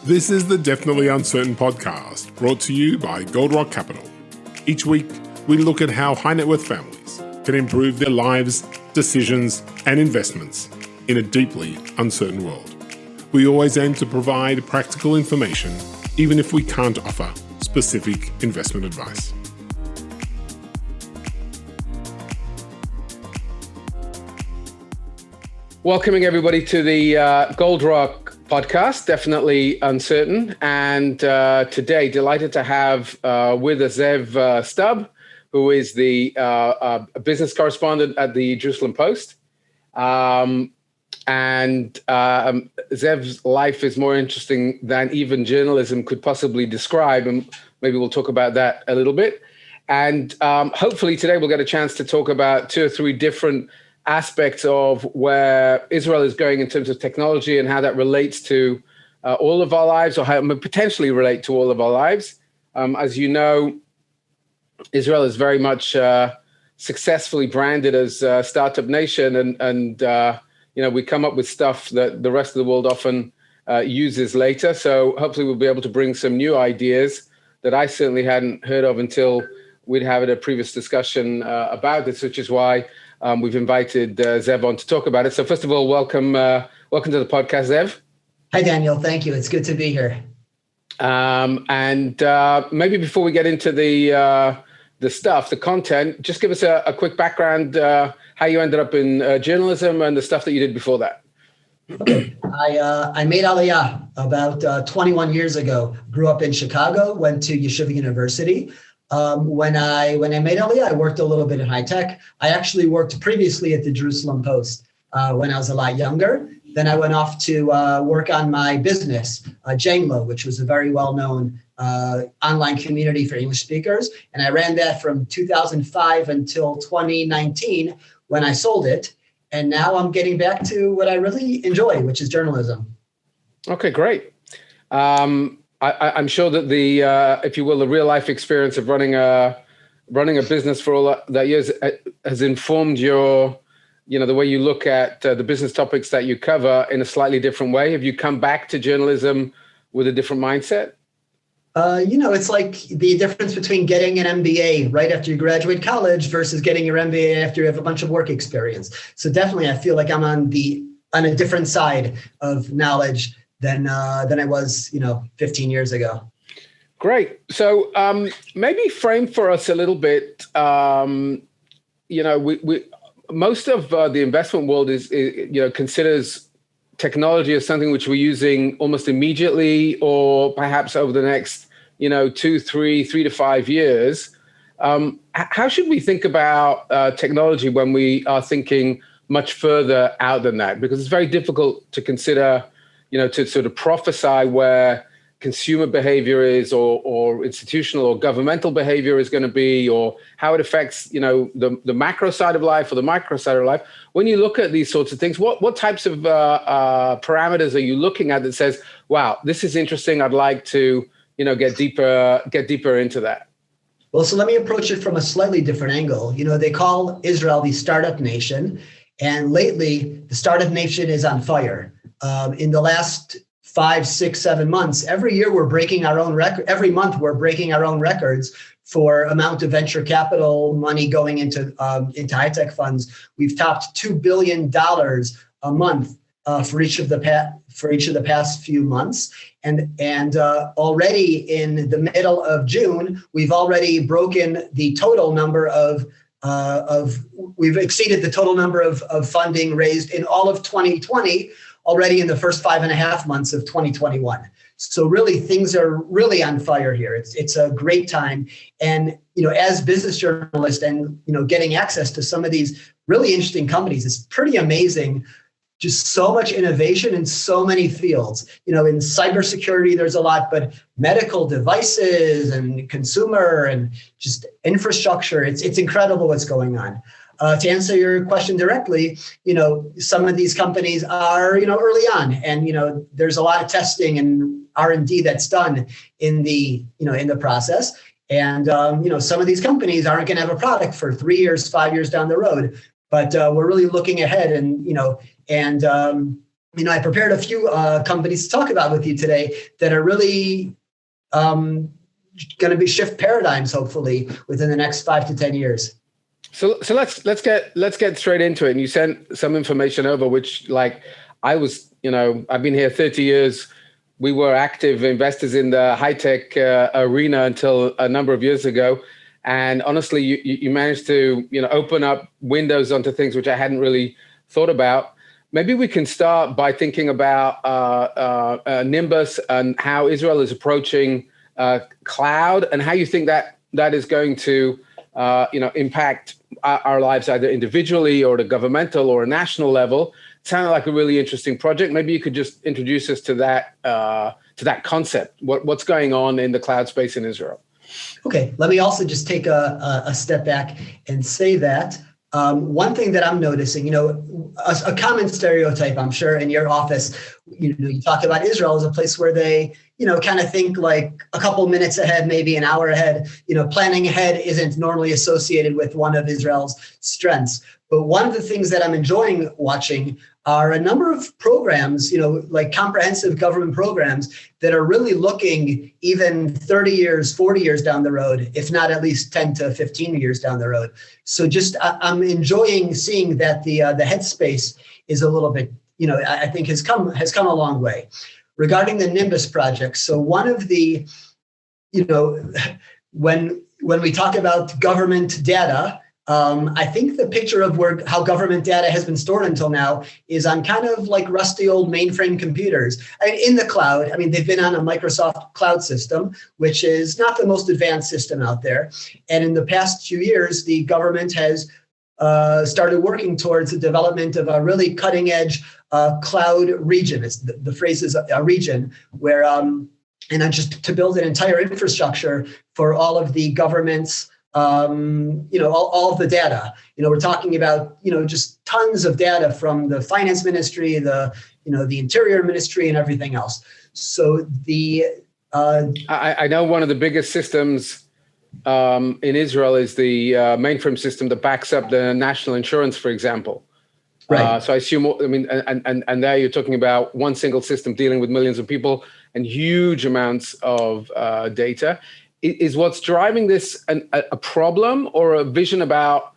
This is the Definitely Uncertain podcast, brought to you by Goldrock Capital. Each week, we look at how high net worth families can improve their lives, decisions, and investments in a deeply uncertain world. We always aim to provide practical information, even if we can't offer specific investment advice. Welcoming everybody to the Goldrock podcast, Definitely Uncertain. And today, delighted to have with us Zev Stub, who is the business correspondent at the Jerusalem Post. Zev's life is more interesting than even journalism could possibly describe. And maybe we'll talk about that a little bit. And hopefully today we'll get a chance to talk about two or three different aspects of where Israel is going in terms of technology and how that relates to all of our lives, or how it may potentially relate to all of our lives. As you know, Israel is very much successfully branded as a startup nation, and we come up with stuff that the rest of the world often uses later. So hopefully we'll be able to bring some new ideas that I certainly hadn't heard of until we'd had a previous discussion about this, which is why we've invited Zev on to talk about it. So first of all, welcome to the podcast, Zev. Hi, Daniel. Thank you. It's good to be here. Maybe before we get into the stuff, the content, just give us a quick background, how you ended up in journalism and the stuff that you did before that. Okay. I made Aliyah about 21 years ago. Grew up in Chicago, went to Yeshiva University. When I made Aliyah, I worked a little bit in high tech. I actually worked previously at the Jerusalem Post when I was a lot younger. Then I went off to work on my business, Janelo, which was a very well-known online community for English speakers. And I ran that from 2005 until 2019 when I sold it. And now I'm getting back to what I really enjoy, which is journalism. Okay, great. I'm sure that the, if you will, the real life experience of running a business for all that years has informed your, the way you look at the business topics that you cover in a slightly different way. Have you come back to journalism with a different mindset? It's like the difference between getting an MBA right after you graduate college versus getting your MBA after you have a bunch of work experience. So definitely, I feel like I'm on a different side of knowledge than I was, 15 years ago. Great. So maybe frame for us a little bit. We most of the investment world is considers technology as something which we're using almost immediately, or perhaps over the next 3 to 5 years. How should we think about technology when we are thinking much further out than that? Because it's very difficult to consider, to sort of prophesy where consumer behavior is, or institutional or governmental behavior is going to be, or how it affects, the macro side of life or the micro side of life. When you look at these sorts of things, what types of parameters are you looking at that says, wow, this is interesting, I'd like to, get deeper into that? Well, so let me approach it from a slightly different angle. They call Israel the startup nation, and lately the startup nation is on fire. In the last 5, 6, 7 months, every year we're breaking our own record. Every month we're breaking our own records for amount of venture capital money going into high tech funds. We've topped $2 billion a month for each of the past few months, and already in the middle of June, we've already broken the total number we've exceeded the total number of funding raised in all of 2020. Already in the first 5.5 months of 2021. So really, things are really on fire here. It's a great time. And, as business journalists and, getting access to some of these really interesting companies is pretty amazing. Just so much innovation in so many fields. In cybersecurity, there's a lot, but medical devices and consumer and just infrastructure, it's incredible what's going on. To answer your question directly, some of these companies are, early on, and, there's a lot of testing and R&D that's done in the process. And, some of these companies aren't going to have a product for 3 years, 5 years down the road, but we're really looking ahead and I prepared a few companies to talk about with you today that are really going to be shift paradigms, hopefully, within the next 5 to 10 years. So let's get straight into it. And you sent some information over, which I was, I've been here 30 years. We were active investors in the high-tech arena until a number of years ago. And honestly, you managed to, open up windows onto things which I hadn't really thought about. Maybe we can start by thinking about Nimbus and how Israel is approaching cloud, and how you think that is going to, impact our lives either individually or at a governmental or a national level. It sounded like a really interesting project. Maybe you could just introduce us to that concept. What's going on in the cloud space in Israel? Okay, let me also just take a step back and say that one thing that I'm noticing, a common stereotype, I'm sure in your office, you talk about Israel as a place where they, kind of think like a couple minutes ahead, maybe an hour ahead. Planning ahead isn't normally associated with one of Israel's strengths. But one of the things that I'm enjoying watching are a number of programs, like comprehensive government programs that are really looking even 30 years, 40 years down the road, if not at least 10 to 15 years down the road. So I'm enjoying seeing that the headspace is a little bit, I think has come a long way. Regarding the Nimbus project, so one of the, when we talk about government data, I think the picture of how government data has been stored until now is on kind of like rusty old mainframe computers. In the cloud, they've been on a Microsoft cloud system, which is not the most advanced system out there. And in the past few years, the government has started working towards the development of a really cutting edge cloud region. It's the phrase is a region where, just to build an entire infrastructure for all of the government's all of the data. We're talking about, just tons of data from the finance ministry, the interior ministry, and everything else. So I know one of the biggest systems in Israel is the mainframe system that backs up the national insurance, for example. Right. So I assume, and there you're talking about one single system dealing with millions of people and huge amounts of data. Is what's driving this a problem or a vision about?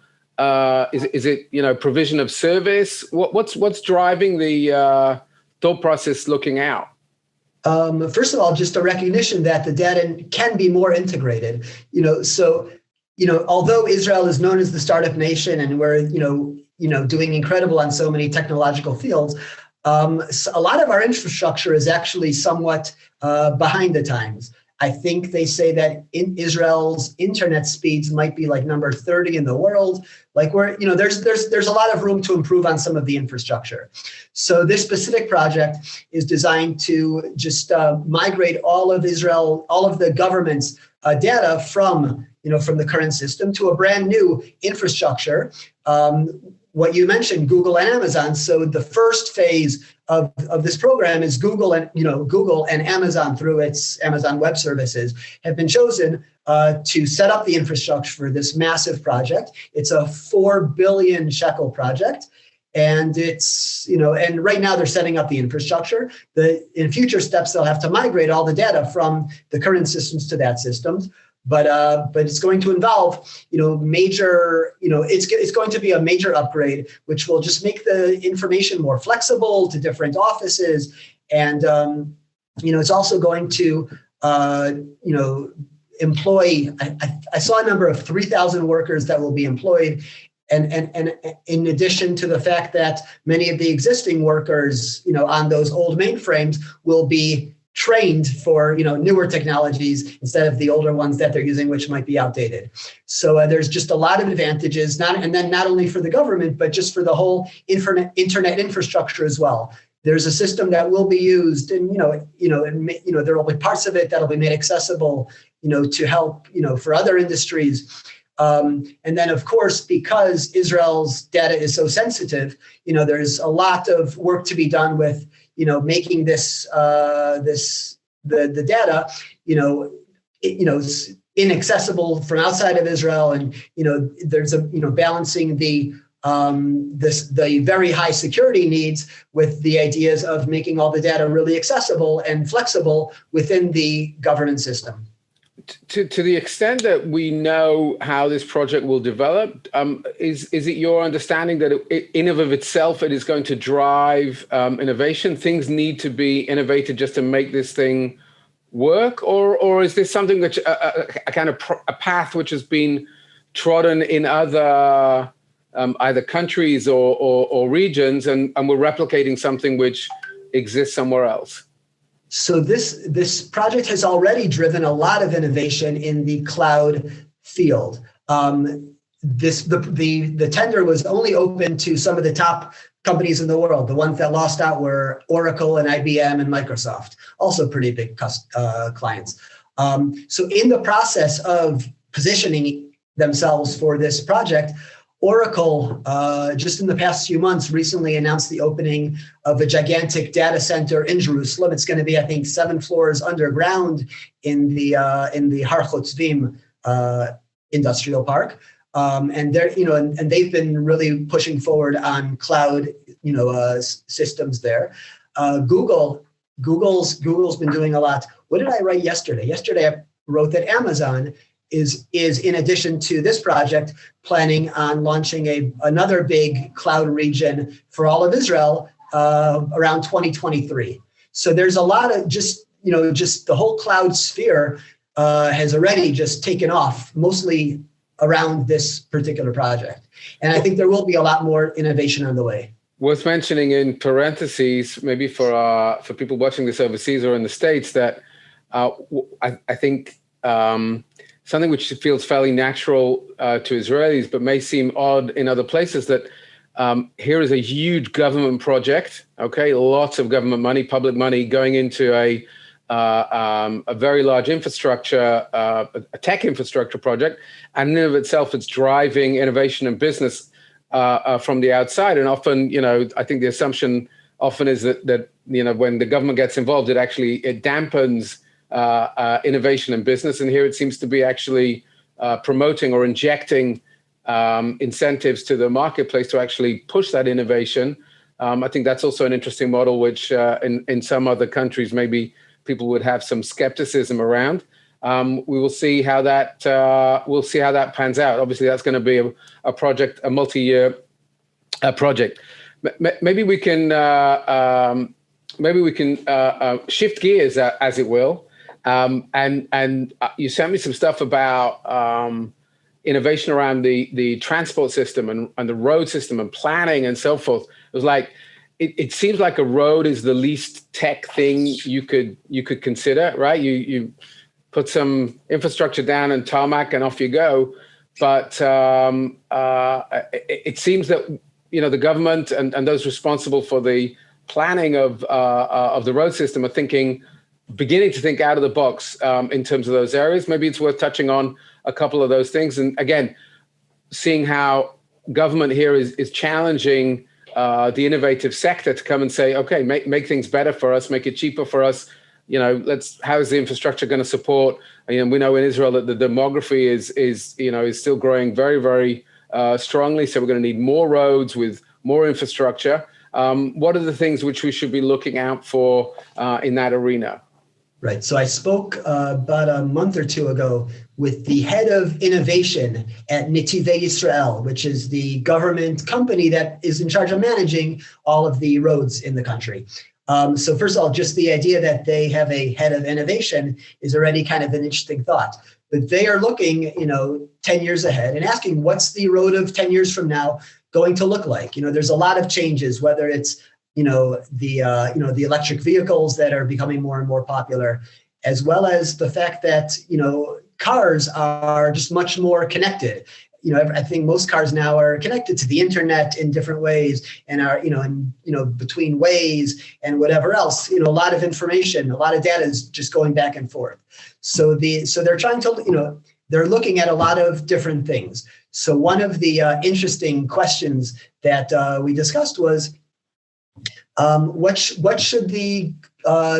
Is it provision of service? What's driving the thought process looking out? First of all, just a recognition that the data can be more integrated. Although Israel is known as the startup nation and we're doing incredible on so many technological fields, a lot of our infrastructure is actually somewhat behind the times. I think they say that in Israel's internet speeds might be like number 30 in the world. Like there's a lot of room to improve on some of the infrastructure. So this specific project is designed to just migrate all of the government's data from the current system to a brand new infrastructure. What you mentioned, Google and Amazon. So the first phase of this program is Google and Amazon through its Amazon Web Services have been chosen to set up the infrastructure for this massive project. It's a 4 billion shekel project. And it's, and right now they're setting up the infrastructure. In future steps, they'll have to migrate all the data from the current systems to that systems. But it's going to involve, major, it's going to be a major upgrade, which will just make the information more flexible to different offices. And, it's also going to, employ, I saw a number of 3,000 workers that will be employed. And in addition to the fact that many of the existing workers, on those old mainframes will be trained for newer technologies instead of the older ones that they're using, which might be outdated. So there's just a lot of advantages, not only for the government, but just for the whole internet infrastructure as well. There's a system that will be used, and there will be parts of it that'll be made accessible, to help, for other industries. And then, of course, because Israel's data is so sensitive, there's a lot of work to be done with, making the data, inaccessible from outside of Israel, and there's a balancing the the very high security needs with the ideas of making all the data really accessible and flexible within the governance system. To the extent that we know how this project will develop, is it your understanding that in and of itself it is going to drive innovation? Things need to be innovated just to make this thing work, or is this something which a kind of a path which has been trodden in other either countries or regions, and we're replicating something which exists somewhere else? So this project has already driven a lot of innovation in the cloud field. The tender was only open to some of the top companies in the world. The ones that lost out were Oracle and IBM and Microsoft, also pretty big clients. So in the process of positioning themselves for this project, Oracle, just in the past few months, recently announced the opening of a gigantic data center in Jerusalem. It's going to be, I think, 7 floors underground in the Har Chotzvim industrial park. And they're, and they've been really pushing forward on cloud, systems there. Google's been doing a lot. What did I write yesterday? Yesterday, I wrote that Amazon is in addition to this project, planning on launching another big cloud region for all of Israel around 2023. So there's a lot of just the whole cloud sphere has already just taken off, mostly around this particular project. And I think there will be a lot more innovation on the way. Worth mentioning in parentheses, maybe for people watching this overseas or in the States, that I think something which feels fairly natural to Israelis, but may seem odd in other places, that here is a huge government project, okay? Lots of government money, public money going into a very large infrastructure, a tech infrastructure project. And in and of itself, it's driving innovation and business from the outside. And often, I think the assumption often is that when the government gets involved, it dampens innovation and business, and here it seems to be actually promoting or injecting incentives to the marketplace to actually push that innovation. I think that's also an interesting model, which in some other countries maybe people would have some skepticism around. We will see how that pans out. Obviously, that's going to be a project, a multi-year project. Maybe we can shift gears, as it will. And you sent me some stuff about innovation around the transport system and the road system and planning and so forth. It was like, it seems like a road is the least tech thing you could consider, right? You put some infrastructure down and tarmac and off you go. But it seems that the government and those responsible for the planning of the road system are beginning to think out of the box in terms of those areas. Maybe it's worth touching on a couple of those things. And again, seeing how government here is challenging the innovative sector to come and say, okay, make things better for us, make it cheaper for us. How is the infrastructure going to support? We know in Israel that the demography is still growing very, very strongly. So we're going to need more roads with more infrastructure. What are the things which we should be looking out for in that arena? Right. So I spoke about a month or two ago with the head of innovation at Netivei Yisrael, which is the government company that is in charge of managing all of the roads in the country. So first of all, just the idea that they have a head of innovation is already kind of an interesting thought. But they are looking, 10 years ahead and asking, what's the road of 10 years from now going to look like? There's a lot of changes, whether it's the electric vehicles that are becoming more and more popular, as well as the fact that, cars are just much more connected. I think most cars now are connected to the internet in different ways and are, between ways and whatever else, a lot of information, a lot of data is just going back and forth. So they're trying to, they're looking at a lot of different things. So one of the interesting questions that we discussed was, what should the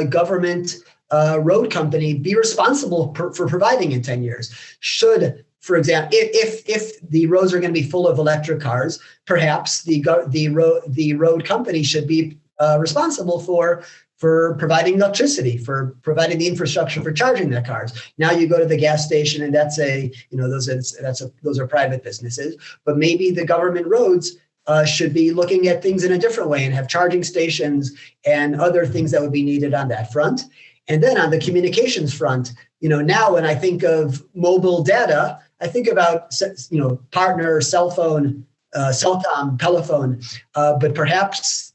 government road company be responsible for providing in 10 years? Should for example, if the roads are going to be full of electric cars, perhaps the road company should be responsible for providing electricity, for providing the infrastructure for charging their cars. Now you go to the gas station, and those are private businesses. But maybe the government roads should be looking at things in a different way and have charging stations and other things that would be needed on that front. And then on the communications front, now when I think of mobile data, I think about partner cell phone, Cellcom, Telephone, but perhaps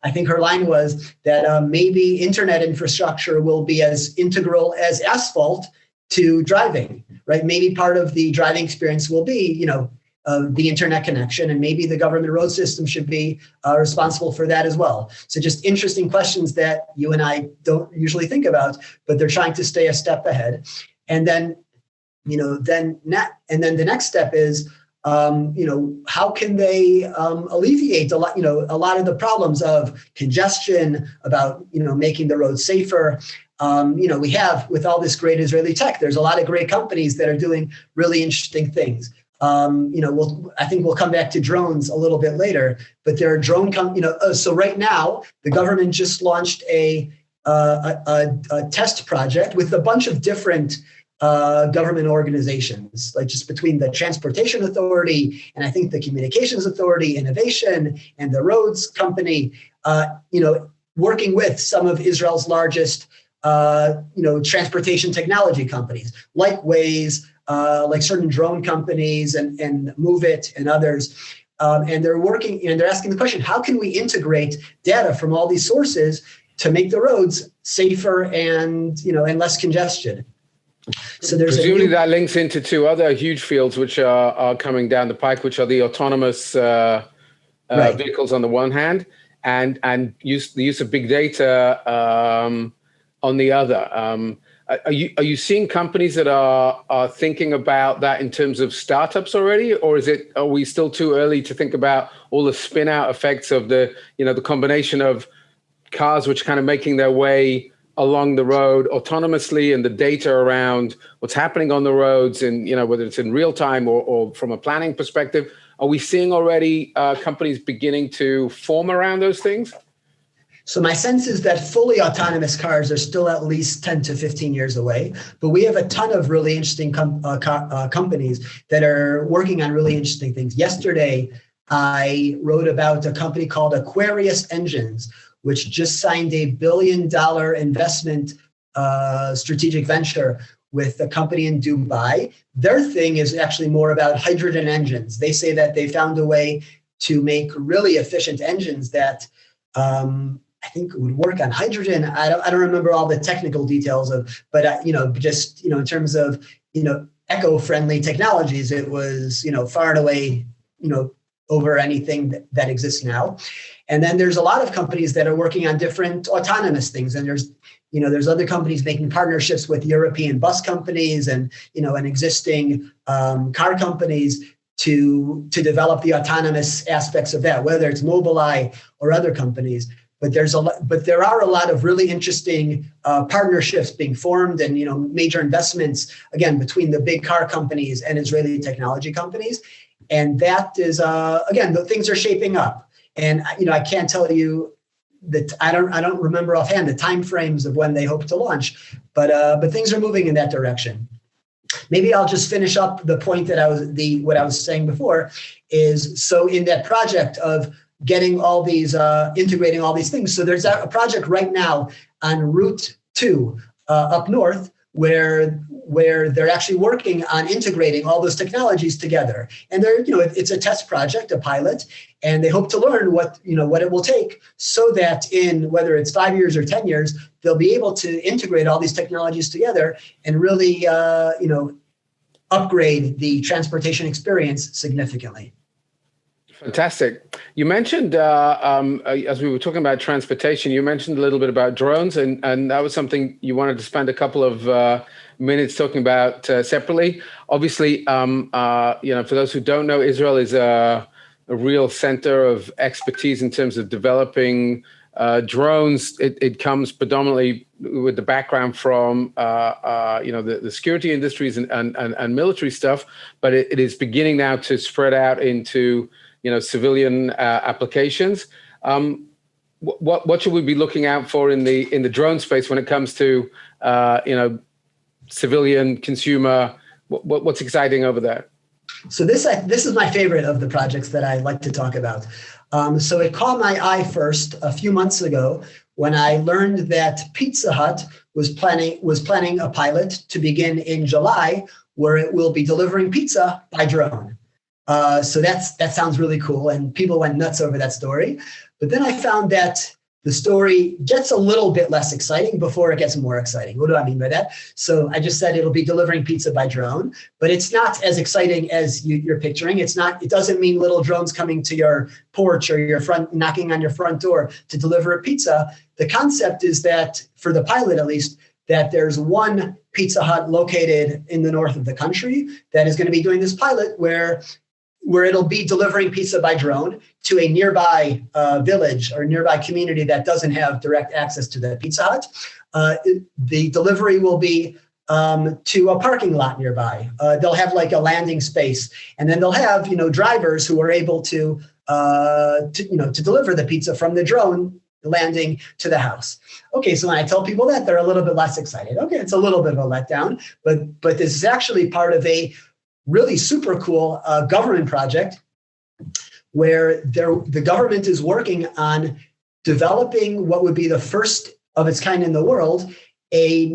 I think her line was that maybe internet infrastructure will be as integral as asphalt to driving, right? Maybe part of the driving experience will be the internet connection, and maybe the government road system should be responsible for that as well. So just interesting questions that you and I don't usually think about, but they're trying to stay a step ahead. And then, the next step is, how can they alleviate a lot of the problems of congestion, about making the roads safer. We have, with all this great Israeli tech, there's a lot of great companies that are doing really interesting things. I think we'll come back to drones a little bit later, but there are drone so right now the government just launched a test project with a bunch of different government organizations, like just between the Transportation Authority and I think the Communications Authority, Innovation, and the Roads Company, working with some of Israel's largest transportation technology companies, like Waze, like certain drone companies and Move It and others. And they're working and they're asking the question, how can we integrate data from all these sources to make the roads safer and less congested? So there's presumably that links into two other huge fields which are coming down the pike, which are the autonomous right. vehicles on the one hand, and the use of big data on the other. Are you seeing companies that are thinking about that in terms of startups already, or are we still too early to think about all the spin out effects of the combination of cars which kind of making their way along the road autonomously, and the data around what's happening on the roads, and whether it's in real time or from a planning perspective? Are we seeing already companies beginning to form around those things? So my sense is that fully autonomous cars are still at least 10 to 15 years away, but we have a ton of really interesting companies that are working on really interesting things. Yesterday, I wrote about a company called Aquarius Engines, which just signed a $1 billion investment strategic venture with a company in Dubai. Their thing is actually more about hydrogen engines. They say that they found a way to make really efficient engines that I think would work on hydrogen. I don't remember all the technical details but in terms of eco-friendly technologies, it was far and away over anything that exists now. And then there's a lot of companies that are working on different autonomous things, and there's other companies making partnerships with European bus companies and existing car companies to develop the autonomous aspects of that, whether it's Mobileye or other companies. But there are a lot of really interesting partnerships being formed, and major investments again between the big car companies and Israeli technology companies, and that is again, the things are shaping up. And I can't tell you that I don't remember offhand the timeframes of when they hope to launch, but things are moving in that direction. Maybe I'll just finish up the point that what I was saying before is, so in that project of getting all these, integrating all these things. So there's a project right now on Route 2 up north where they're actually working on integrating all those technologies together. And it's a test project, a pilot, and they hope to learn what it will take so that in whether it's 5 years or 10 years, they'll be able to integrate all these technologies together and really, upgrade the transportation experience significantly. Fantastic. You mentioned, as we were talking about transportation, you mentioned a little bit about drones, and that was something you wanted to spend a couple of minutes talking about separately. Obviously, for those who don't know, Israel is a real center of expertise in terms of developing drones, it comes predominantly with the background from the security industries and military stuff, but it is beginning now to spread out into civilian applications. What should we be looking out for in the drone space when it comes to civilian, consumer? What's exciting over there? So this is my favorite of the projects that I like to talk about. So it caught my eye first a few months ago when I learned that Pizza Hut was planning a pilot to begin in July, where it will be delivering pizza by drone. So that sounds really cool, and people went nuts over that story. But then I found that the story gets a little bit less exciting before it gets more exciting. What do I mean by that? So I just said it'll be delivering pizza by drone, but it's not as exciting as you're picturing. It doesn't mean little drones coming to your porch or your front, knocking on your front door to deliver a pizza. The concept is that, for the pilot at least, that there's one Pizza Hut located in the north of the country that is going to be doing this pilot where it'll be delivering pizza by drone to a nearby village or nearby community that doesn't have direct access to the Pizza Hut. The delivery will be to a parking lot nearby. They'll have like a landing space, and then they'll have drivers who are able to deliver the pizza from the drone landing to the house. Okay, so when I tell people that, they're a little bit less excited. Okay, it's a little bit of a letdown, but this is actually part of a really super cool government project where the government is working on developing what would be the first of its kind in the world, a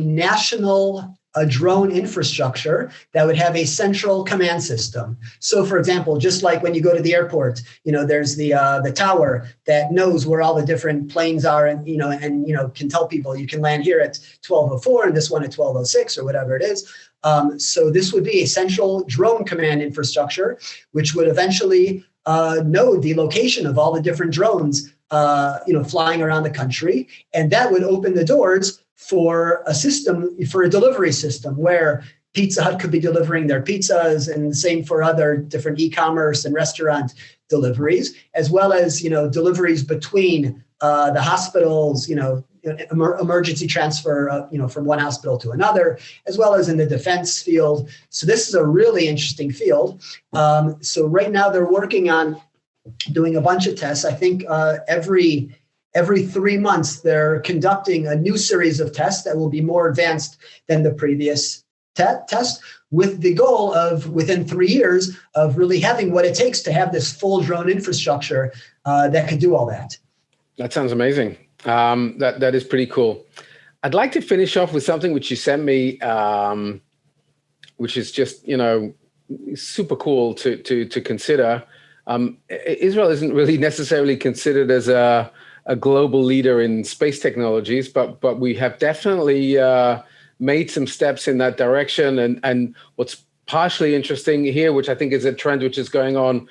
national drone infrastructure that would have a central command system. So, for example, just like when you go to the airport, there's the tower that knows where all the different planes are, and can tell people you can land here at 12:04 and this one at 12:06 or whatever it is. So this would be a central drone command infrastructure, which would eventually know the location of all the different drones, flying around the country, and that would open the doors for a delivery system where Pizza Hut could be delivering their pizzas, and the same for other different e-commerce and restaurant deliveries, as well as deliveries between the hospitals, emergency transfer, from one hospital to another, as well as in the defense field. So this is a really interesting field. So right now they're working on doing a bunch of tests. I think every 3 months they're conducting a new series of tests that will be more advanced than the previous test, with the goal of, within 3 years, of really having what it takes to have this full drone infrastructure that could do all that. That sounds amazing. That is pretty cool. I'd like to finish off with something which you sent me, which is just super cool to consider. Israel isn't really necessarily considered as a global leader in space technologies, but we have definitely made some steps in that direction. And what's partially interesting here, which I think is a trend which is going on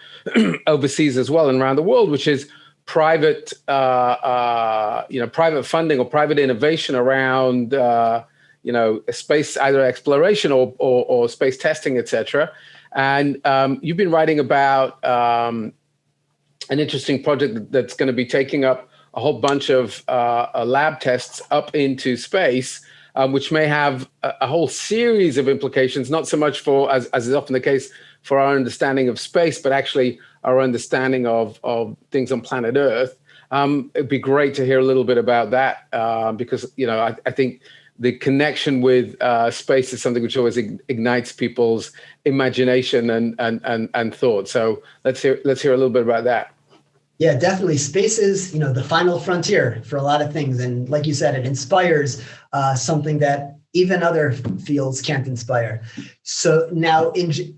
overseas as well and around the world, which is private funding or private innovation around space, either exploration or space testing, etc. And you've been writing about an interesting project that's going to be taking up a whole bunch of lab tests up into space, which may have a whole series of implications, not so much for, as is often the case, for our understanding of space, but actually our understanding of things on planet Earth. It'd be great to hear a little bit about that, because I think the connection with space is something which always ignites people's imagination and thought. So let's hear a little bit about that. Yeah, definitely. Space is, the final frontier for a lot of things. And like you said, it inspires something that even other fields can't inspire. So now,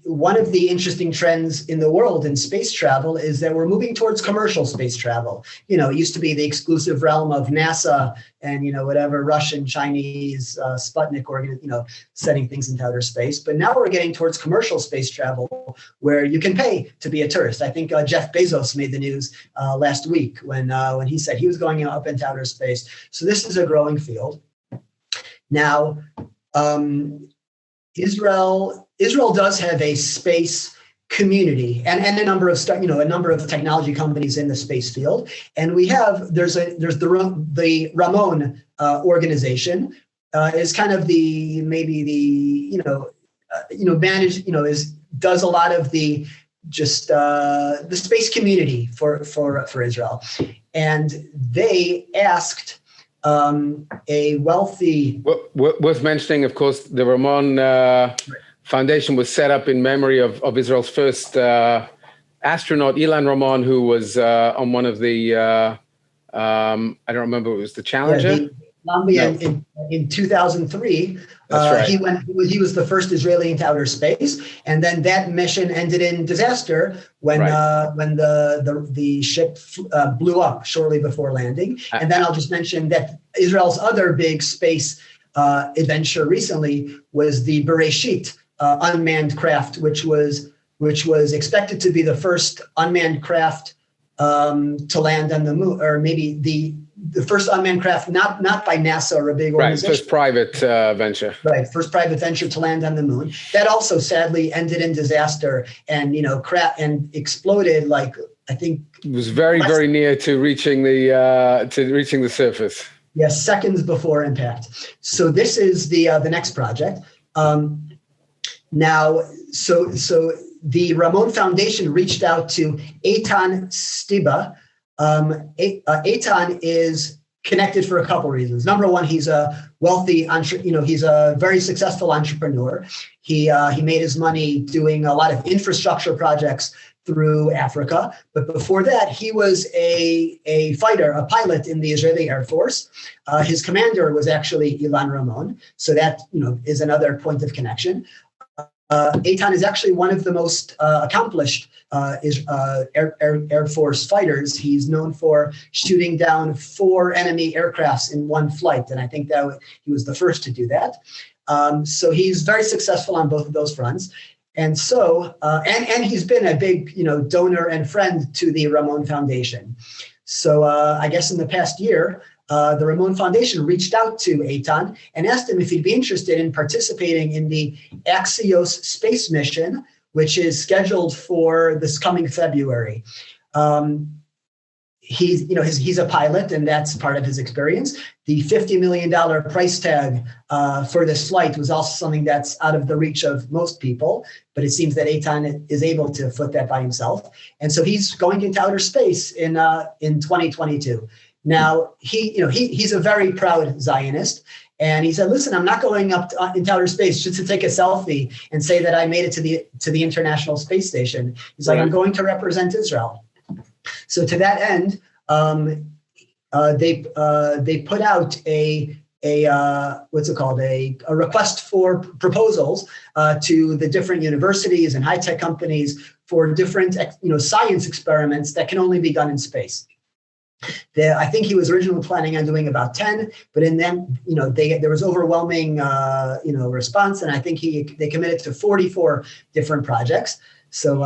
one of the interesting trends in the world in space travel is that we're moving towards commercial space travel. It used to be the exclusive realm of NASA and, whatever Russian, Chinese, Sputnik, setting things into outer space. But now we're getting towards commercial space travel where you can pay to be a tourist. I think Jeff Bezos made the news last week when he said he was going up into outer space. So this is a growing field. Now, Israel does have a space community and a number of a number of technology companies in the space field. And there's the Ramon organization is kind of does a lot of the space community for Israel. And they asked a wealthy... Worth mentioning, of course, the Ramon Foundation was set up in memory of Israel's first astronaut, Ilan Ramon, who was on one of the, I don't remember, it was the Challenger? In 2003, That's right. He was the first Israeli into outer space, and then that mission ended in disaster when the ship blew up shortly before landing. And then I'll just mention that Israel's other big space adventure recently was the Bereshit unmanned craft, which was expected to be the first unmanned craft to land on the moon, or maybe the first unmanned craft, not by NASA or a big organization. Right, first private venture. Right, first private venture to land on the moon. That also sadly ended in disaster and and exploded. Like, I think it was very near to reaching the surface. Yes, seconds before impact. So this is the next project. Now, so the Ramon Foundation reached out to Eitan Stiba. Eitan is connected for a couple reasons. Number one, he's a wealthy, he's a very successful entrepreneur. He made his money doing a lot of infrastructure projects through Africa. But before that, he was a fighter, a pilot in the Israeli Air Force. His commander was actually Ilan Ramon. So that, is another point of connection. Eitan is actually one of the most accomplished Air Force fighters. He's known for shooting down 4 enemy aircrafts in one flight, and I think that he was the first to do that. So he's very successful on both of those fronts. And so, and he's been a big, donor and friend to the Ramon Foundation. So I guess in the past year, the Ramon Foundation reached out to Eitan and asked him if he'd be interested in participating in the Axios space mission, which is scheduled for this coming February. He's a pilot, and that's part of his experience. The $50 million price tag for this flight was also something that's out of the reach of most people, but it seems that Eitan is able to foot that by himself. And so he's going into outer space in 2022. Now, he's a very proud Zionist, and he said, listen, I'm not going up into outer space just to take a selfie and say that I made it to the International Space Station. He's like, I'm going to represent Israel. So to that end, they put out a request for proposals to the different universities and high-tech companies for different science experiments that can only be done in space. I think he was originally planning on doing about 10, but in them, there was overwhelming, response, and I think they committed to 44 different projects. So,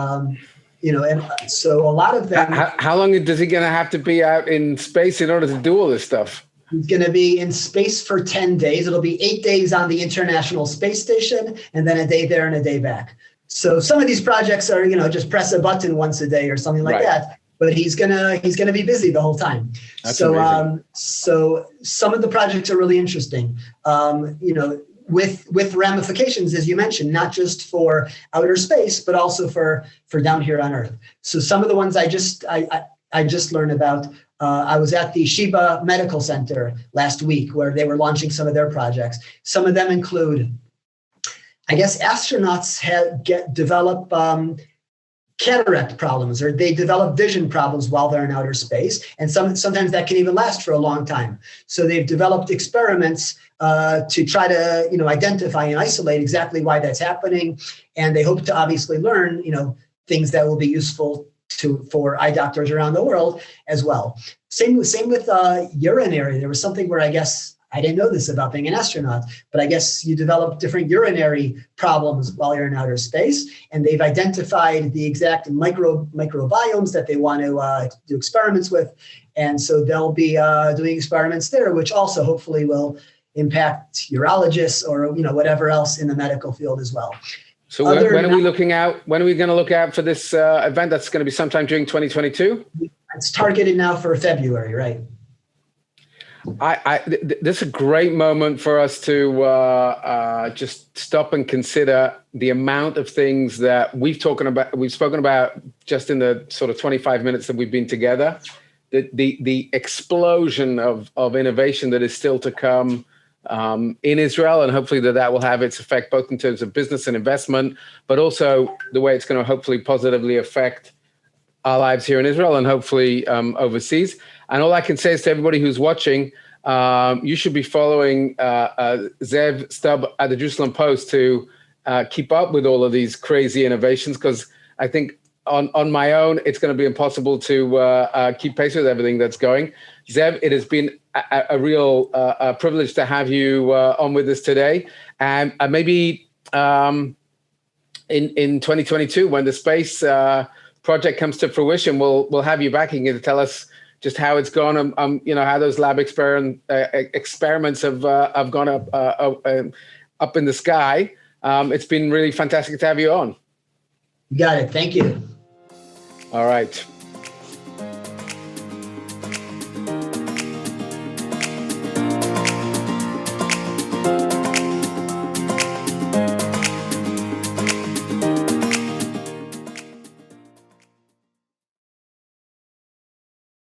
and so a lot of them. How long is he going to have to be out in space in order to do all this stuff? He's going to be in space for 10 days. It'll be 8 days on the International Space Station, and then a day there and a day back. So some of these projects are, just press a button once a day or something like that. But he's gonna be busy the whole time. That's so amazing. So some of the projects are really interesting. With ramifications, as you mentioned, not just for outer space, but also for down here on Earth. So some of the ones I just learned about. I was at the Sheba Medical Center last week where they were launching some of their projects. Some of them include, I guess, astronauts develop cataract problems, or they develop vision problems while they're in outer space. And sometimes that can even last for a long time. So they've developed experiments to try to, identify and isolate exactly why that's happening. And they hope to obviously learn, things that will be useful for eye doctors around the world as well. Same with urinary. There was something where I guess, I didn't know this about being an astronaut, but I guess you develop different urinary problems while you're in outer space, and they've identified the exact microbiomes that they want to do experiments with, and so they'll be doing experiments there, which also hopefully will impact urologists or whatever else in the medical field as well. So when are we looking out? When are we going to look out for this event? That's going to be sometime during 2022. It's targeted now for February, right? This is a great moment for us to just stop and consider the amount of things that we've spoken about just in the sort of 25 minutes that we've been together. The explosion of innovation that is still to come in Israel, and hopefully that will have its effect both in terms of business and investment, but also the way it's going to hopefully positively affect our lives here in Israel and hopefully overseas. And all I can say is to everybody who's watching, you should be following Zev Stub at the Jerusalem Post to keep up with all of these crazy innovations, because I think on my own, it's going to be impossible to keep pace with everything that's going. Zev, it has been a real privilege to have you on with us today. And maybe in 2022, when the space project comes to fruition, we'll have you back here to tell us just how it's gone, how those lab experiments have gone up in the sky. It's been really fantastic to have you on. You got it. Thank you. All right.